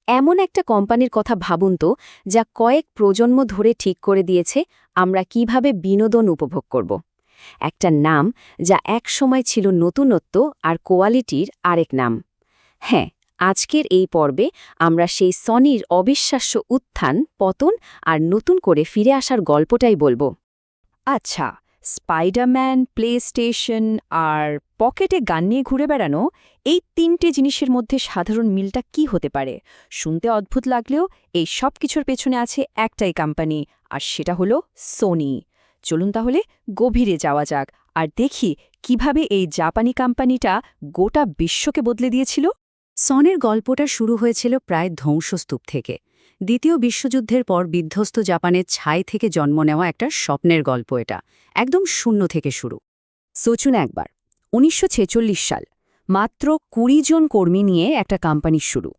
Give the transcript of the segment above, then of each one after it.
এমন একটা কোম্পানির কথা ভাবুন তো, যা কয়েক প্রজন্ম ধরে ঠিক করে দিয়েছে আমরা কিভাবে বিনোদন উপভোগ করব। একটা নাম যা একসময় ছিল নতুনত্ব আর কোয়ালিটির আরেক নাম। হ্যাঁ, আজকের এই পর্বে আমরা সেই সনির অবিশ্বাস্য উত্থান, পতন আর নতুন করে ফিরে আসার গল্পটাই বলবো। আচ্ছা, স্পাইডারম্যান, প্লেস্টেশন আর পকেটে গান নিয়ে ঘুরে বেড়ানো, এই তিনটে জিনিসের মধ্যে সাধারণ মিলটা কি হতে পারে? শুনতে অদ্ভুত লাগলেও এই সব কিছুর পেছনে আছে একটাই কোম্পানি, আর সেটা হলো সোনি। চলুন তাহলে গভীরে যাওয়া যাক আর দেখি কিভাবে এই জাপানি কোম্পানিটা গোটা বিশ্বকে বদলে দিয়েছিল। সনের গল্পটা শুরু হয়েছিল প্রায় ধ্বংসস্তূপ থেকে। দ্বিতীয় বিশ্বযুদ্ধের পর বিধ্বস্ত জাপানের ছাই থেকে জন্ম নেওয়া একটা স্বপ্নের গল্প এটা, একদম শূন্য থেকে শুরু। সোচুন একবার, ১৯৪৬ সাল, মাত্র ২০ জন কর্মী নিয়ে একটা কোম্পানির শুরু।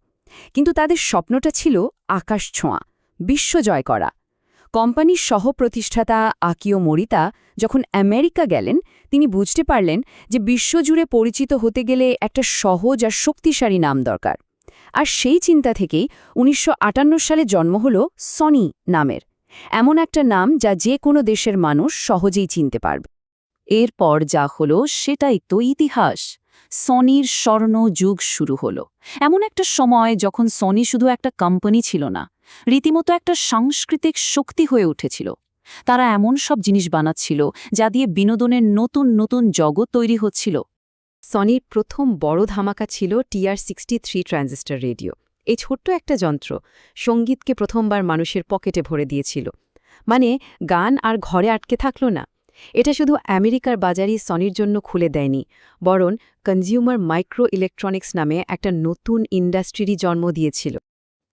কিন্তু তাদের স্বপ্নটা ছিল আকাশ ছোঁয়া, বিশ্ব জয় করা। কোম্পানির সহ-প্রতিষ্ঠাতা আকিও মোরিতা যখন আমেরিকা গেলেন, তিনি বুঝতে পারলেন যে বিশ্বজুড়ে পরিচিত হতে গেলে একটা সহজ আর শক্তিশালী নাম দরকার। আর সেই চিন্তা থেকেই ১৯৫৮ সালে জন্ম হল সনি নামের, এমন একটা নাম যা যে কোনো দেশের মানুষ সহজেই চিনতে পারবে। এরপর যা হলো সেটাই তো ইতিহাস। সনির স্বর্ণ যুগ শুরু হলো এমন একটা সময় যখন সনি শুধু একটা কোম্পানি ছিল না, রীতিমতো একটা সাংস্কৃতিক শক্তি হয়ে উঠেছিল। তারা এমন সব জিনিস বানাচ্ছিল যা দিয়ে বিনোদনের নতুন নতুন জগৎ তৈরি হচ্ছিল। সনির প্রথম বড় ধামাকা ছিল TR-63 ট্রানজিস্টর রেডিও। এই ছোট্ট একটা যন্ত্র সঙ্গীতকে প্রথমবার মানুষের পকেটে ভরে দিয়েছিল। মানে গান আর ঘরে আটকে থাকল না। এটা শুধু আমেরিকার বাজারই সনির জন্য খুলে দেয়নি, বরং কনজিউমার মাইক্রো ইলেকট্রনিক্স নামে একটা নতুন ইন্ডাস্ট্রিরই জন্ম দিয়েছিল।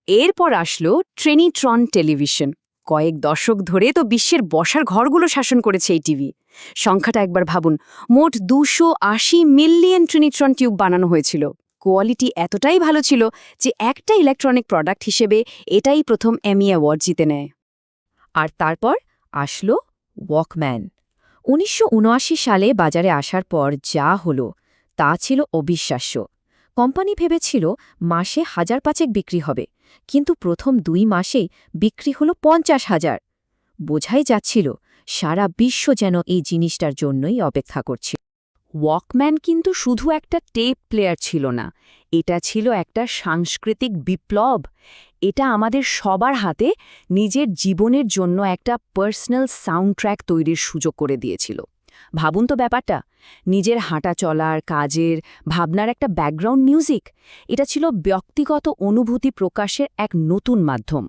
এরপর আসলো ট্রেনিট্রন টেলিভিশন। কয়েক দশক ধরে তো বিশ্বের বসার ঘরগুলো শাসন করেছে এই টিভি। সংখ্যাটা একবার ভাবুন, মোট ২৮০ মিলিয়ন ট্রেনিট্রন টিউব বানানো হয়েছিল। কোয়ালিটি এতটাই ভালো ছিল যে একটা ইলেকট্রনিক প্রোডাক্ট হিসেবে এটাই প্রথম এমি অ্যাওয়ার্ড জিতে নেয়। আর তারপর আসলো ওয়াকম্যান। ১৯৭৯ সালে বাজারে আসার পর যা হলো তা ছিল অবিশ্বাস্য। কোম্পানি ভেবেছিল মাসে ১,৫০০ বিক্রি হবে, কিন্তু প্রথম ২ মাসেই বিক্রি হলো ৫০,০০০। বোঝাই যাচ্ছিল সারা বিশ্ব যেন এই জিনিসটার জন্যই অপেক্ষা করছিল। ওয়াকম্যান কিন্তু শুধু একটা টেপ প্লেয়ার ছিল না, এটা ছিল একটা সাংস্কৃতিক বিপ্লব। এটা আমাদের সবার হাতে নিজের জীবনের জন্য একটা পার্সোনাল সাউন্ড ট্র্যাক তৈরির সুযোগ করে দিয়েছিল। ভাবুন তো ব্যাপারটা, নিজের হাঁটা চলার, কাজের, ভাবনার একটা ব্যাকগ্রাউন্ড মিউজিক। এটা ছিল ব্যক্তিগত অনুভূতি প্রকাশের এক নতুন মাধ্যম।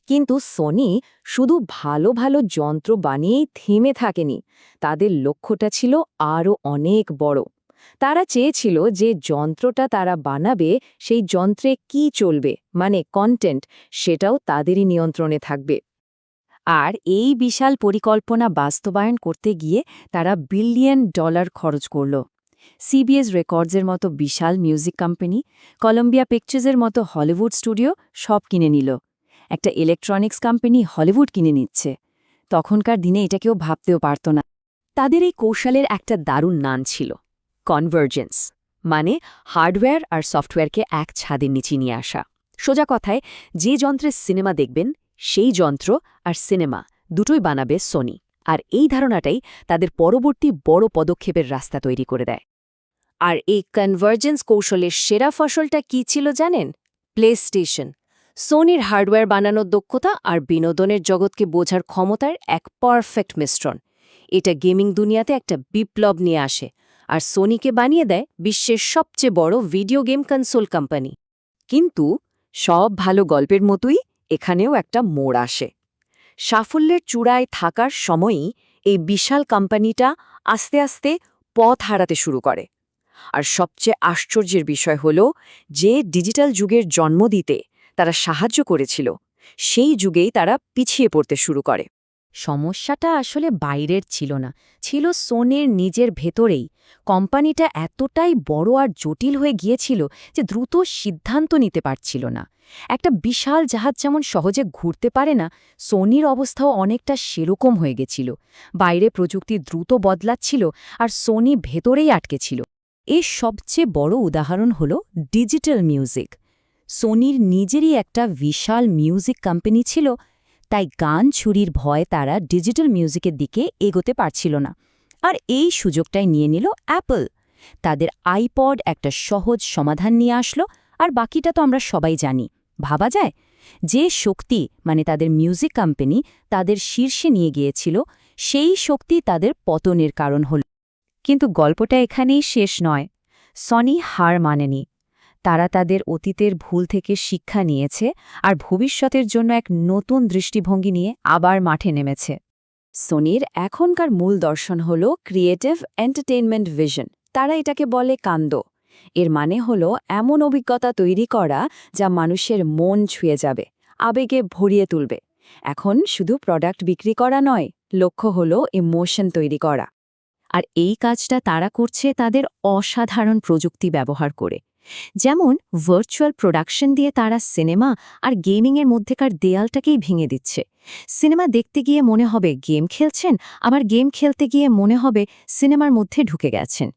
কিন্তু সনি শুধু ভালো ভালো যন্ত্র বানিয়েই থেমে থাকেনি, তাদের লক্ষ্যটা ছিল আরও অনেক বড়। তারা চেয়েছিল যে যন্ত্রটা তারা বানাবে সেই যন্ত্রে কি চলবে, মানে কন্টেন্ট, সেটাও তাদেরই নিয়ন্ত্রণে থাকবে। আর এই বিশাল পরিকল্পনা বাস্তবায়ন করতে গিয়ে তারা $বিলিয়ন খরচ করল। সিবিএস রেকর্ডসের মতো বিশাল মিউজিক কোম্পানি, কলম্বিয়া পিকচার্সের মতো হলিউড স্টুডিও সব কিনে নিল। একটা ইলেকট্রনিক্স কোম্পানি হলিউড কিনে নিচ্ছে। তখনকার দিনে এটা কেউ ভাবতেও পারত না। তাদের এই কৌশলের একটা দারুণ নাম ছিল কনভার্জেন্স, মানে হার্ডওয়্যার আর সফটওয়্যারকে এক ছাদের নিচে নিয়ে আসা। সোজা কথায়, যে যন্ত্রে সিনেমা দেখবেন সেই যন্ত্র আর সিনেমা দুটোই বানাবে সনি। আর এই ধারণাটাই তাদের পরবর্তী বড় পদক্ষেপের রাস্তা তৈরি করে দেয়। আর এই কনভার্জেন্স কৌশলের সেরা ফসলটা কী ছিল জানেন? প্লেস্টেশন। সোনির হার্ডওয়্যার বানানোর দক্ষতা আর বিনোদনের জগৎকে বোঝার ক্ষমতার এক পারফেক্ট মিশ্রণ। এটা গেমিং দুনিয়াতে একটা বিপ্লব নিয়ে আসে, আর সোনিকে বানিয়ে দেয় বিশ্বের সবচেয়ে বড় ভিডিও গেম কনসোল কোম্পানি। কিন্তু সব ভালো গল্পের মতোই এখানেও একটা মোড় আসে। সাফল্যের চূড়ায় থাকার সময়ই এই বিশাল কোম্পানিটা আস্তে আস্তে পথ হারাতে শুরু করে। আর সবচেয়ে আশ্চর্যের বিষয় হল, যে ডিজিটাল যুগের জন্ম দিতে তারা সাহায্য করেছিল, সেই যুগেই তারা পিছিয়ে পড়তে শুরু করে। সমস্যাটা আসলে বাইরের ছিল না, ছিল সোনির নিজের ভেতরেই। কোম্পানিটা এতটাই বড় আর জটিল হয়ে গিয়েছিল যে দ্রুত সিদ্ধান্ত নিতে পারছিল না। একটা বিশাল জাহাজ যেমন সহজে ঘুরতে পারে না, সোনির অবস্থাও অনেকটা সেরকম হয়ে গেছিল। বাইরে প্রযুক্তি দ্রুত বদলাচ্ছিল আর সোনি ভেতরেই আটকে ছিল। এর সবচেয়ে বড় উদাহরণ হল ডিজিটাল মিউজিক। সোনির নিজেরই একটা বিশাল মিউজিক কোম্পানি ছিল, তাই গান চুরির ভয় তারা ডিজিটাল মিউজিকের দিকে এগোতে পারছিল না। আর এই সুযোগটাই নিয়ে নিল অ্যাপল। তাদের আইপড একটা সহজ সমাধান নিয়ে আসলো, আর বাকিটা তো আমরা সবাই জানি। ভাবা যায়, যে শক্তি মানে তাদের মিউজিক কোম্পানি তাদের শীর্ষে নিয়ে গিয়েছিল, সেই শক্তি তাদের পতনের কারণ হল। কিন্তু গল্পটা এখানেই শেষ নয়। সনি হার মানেনি। তারা তাদের অতীতের ভুল থেকে শিক্ষা নিয়েছে আর ভবিষ্যতের জন্য এক নতুন দৃষ্টিভঙ্গি নিয়ে আবার মাঠে নেমেছে। সোনির এখনকার মূল দর্শন হল ক্রিয়েটিভ এন্টারটেইনমেন্ট ভিশন। তারা এটাকে বলে কান্দ। এর মানে হল এমন অভিজ্ঞতা তৈরি করা যা মানুষের মন ছুঁয়ে যাবে, আবেগে ভরিয়ে তুলবে। এখন শুধু প্রোডাক্ট বিক্রি করা নয়, লক্ষ্য হল ইমোশন তৈরি করা। আর এই কাজটা তারা করছে তাদের অসাধারণ প্রযুক্তি ব্যবহার করে। যেমন ভার্চুয়াল প্রোডাকশন দিয়ে তারা সিনেমা আর গেমিংয়ের মধ্যেকার দেয়ালটাকেই ভেঙে দিচ্ছে। সিনেমা দেখতে গিয়ে মনে হবে গেম খেলছেন, আবার গেম খেলতে গিয়ে মনে হবে সিনেমার মধ্যে ঢুকে গেছেন।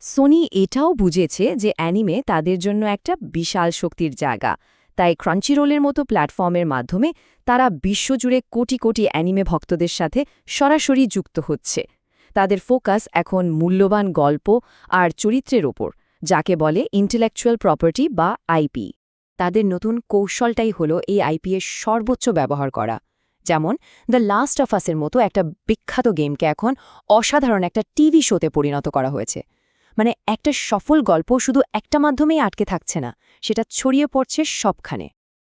সোনি এটাও বুঝেছে যে অ্যানিমে তাদের জন্য একটা বিশাল শক্তির জায়গা। তাই ক্রাঞ্চিরোলের মতো প্ল্যাটফর্মের মাধ্যমে তারা বিশ্বজুড়ে কোটি কোটি অ্যানিমে ভক্তদের সাথে সরাসরি যুক্ত হচ্ছে। তাদের ফোকাস এখন মূল্যবান গল্প আর চরিত্রের ওপর, যাকে বলে ইন্টেলেকচুয়াল প্রপার্টি বা আইপি। তাদের নতুন কৌশলটাই হলো এই আইপি এর সর্বোচ্চ ব্যবহার করা। যেমন দ্য লাস্ট অফ আসের মতো একটা বিখ্যাত গেমকে এখন অসাধারণ একটা টিভি শোতে পরিণত করা হয়েছে। মানে একটা সফল গল্প শুধু একটা মাধ্যমেই আটকে থাকছে না, সেটা ছড়িয়ে পড়ছে সবখানে।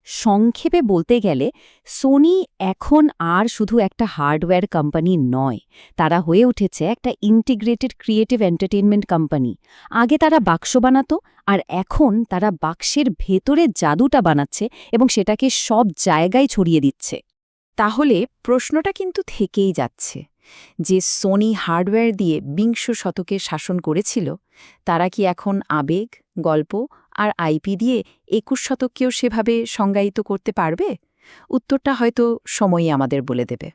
সংক্ষেপে বলতে গেলে সোনি এখন আর শুধু একটা হার্ডওয়্যার কোম্পানি নয়, তারা হয়ে উঠেছে একটা ইন্টিগ্রেটেড ক্রিয়েটিভ এন্টারটেইনমেন্ট কোম্পানি। আগে তারা বাক্স বানাতো, আর এখন তারা বাক্সের ভেতরে জাদুটা বানাচ্ছে এবং সেটাকে সব জায়গায় ছড়িয়ে দিচ্ছে। তাহলে প্রশ্নটা কিন্তু থেকেই যাচ্ছে, যে সোনি হার্ডওয়্যার দিয়ে বিংশ শতকে শাসন করেছিল, তারা কি এখন আবেগ, গল্প আর আইপি দিয়ে ২১ শতককেও সেভাবে সংজ্ঞায়িত করতে পারবে? উত্তরটা হয়তো সময়ই আমাদের বলে দেবে।